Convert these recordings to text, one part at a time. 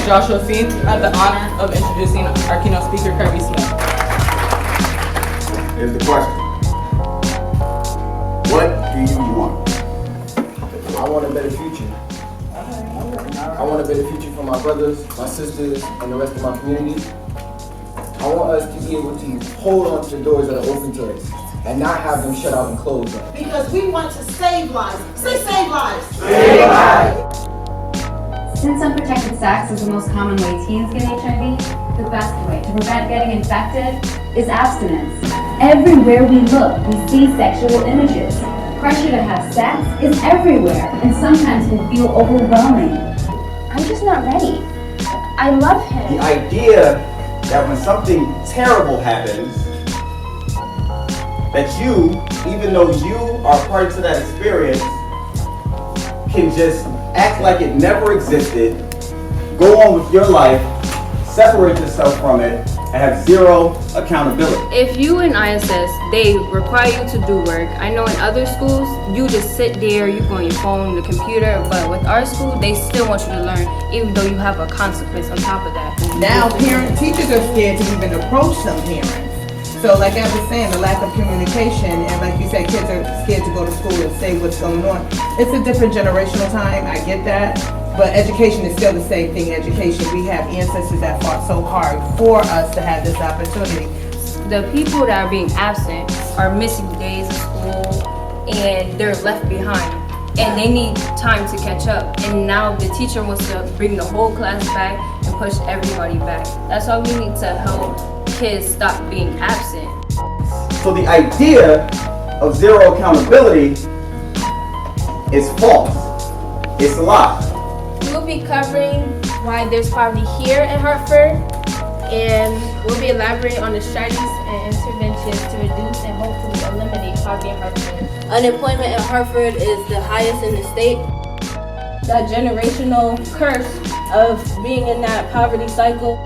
Joshua Seen. I have the honor of introducing our keynote speaker, Kirby Smith. Here's the question. What do you want? I want a better future. I want a better future for my brothers, my sisters, and the rest of my community. I want us to be able to hold on to the doors that are open to us and not have them shut out and closed up. Because we want to save lives. Say save lives. Save lives. Since unprotected sex is the most common way teens get HIV, the best way to prevent getting infected is abstinence. Everywhere we look, we see sexual images. Pressure to have sex is everywhere and sometimes can feel overwhelming. I'm just not ready. I love him. The idea that when something terrible happens, that you, even though you are part to that experience, can just act like it never existed, go on with your life, separate yourself from it, and have zero accountability. If you in ISS, they require you to do work. I know in other schools, you just sit there, you go on your phone, the computer, but with our school, they still want you to learn, even though you have a consequence on top of that. Now, teachers are scared to even approach some parents. So like I was saying, the lack of communication, and like you said, kids are scared to go to school and say what's going on. It's a different generational time, I get that, but education is still the same thing, education. We have ancestors that fought so hard for us to have this opportunity. The people that are being absent are missing days of school, and they're left behind. And they need time to catch up. And now the teacher wants to bring the whole class back and push everybody back. That's why we need to help kids stop being absent. So the idea of zero accountability is false. It's a lie. We'll be covering why there's poverty here in Hartford, and we'll be elaborating on the strategies and interventions to reduce and hopefully eliminate poverty in Hartford. Unemployment in Hartford is the highest in the state. That generational curse of being in that poverty cycle.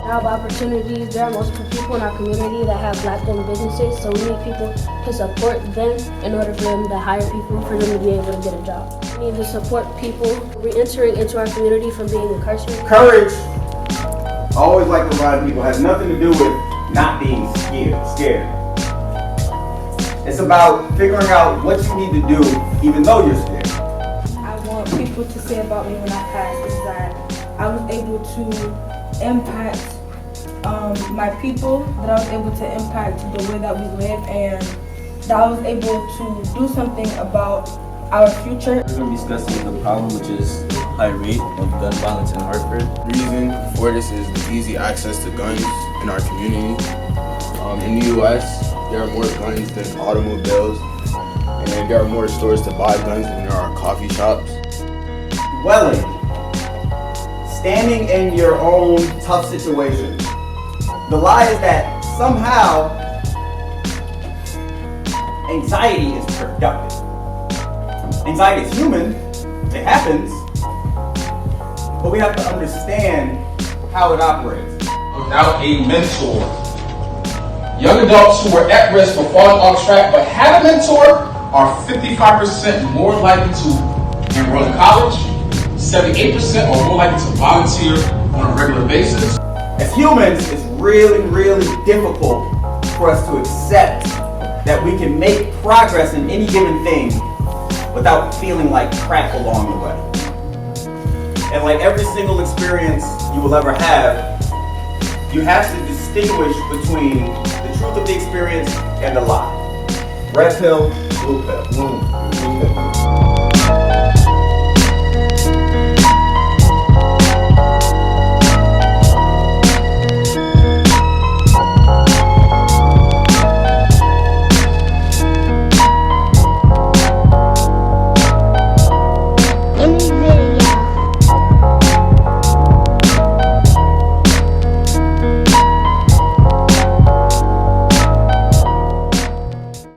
Job opportunities. There are multiple people in our community that have Black-owned businesses, so we need people to support them in order for them to hire people, for them to be able to get a job. We need to support people re-entering into our community from being incarcerated. Courage, I always like to remind people, has nothing to do with not being scared. It's about figuring out what you need to do even though you're scared. I want people to say about me when I pass is that I was able to impact my people, that I was able to impact the way that we live, and that I was able to do something about our future. We're going to be discussing the problem, which is the high rate of gun violence in Hartford. The reason for this is the easy access to guns in our community. In the U.S., there are more guns than automobiles, and there are more stores to buy guns than there are coffee shops. Dwelling, standing in your own tough situation. The lie is that somehow anxiety is productive. Anxiety is human, it happens, but we have to understand how it operates. Without a mentor, young adults who are at risk for falling off track but have a mentor are 55% more likely to enroll in college, 78% are more likely to volunteer on a regular basis. As humans, it's really, really difficult for us to accept that we can make progress in any given thing without feeling like crap along the way. And like every single experience you will ever have, you have to distinguish between the truth of the experience and the lie. Red pill, blue pill.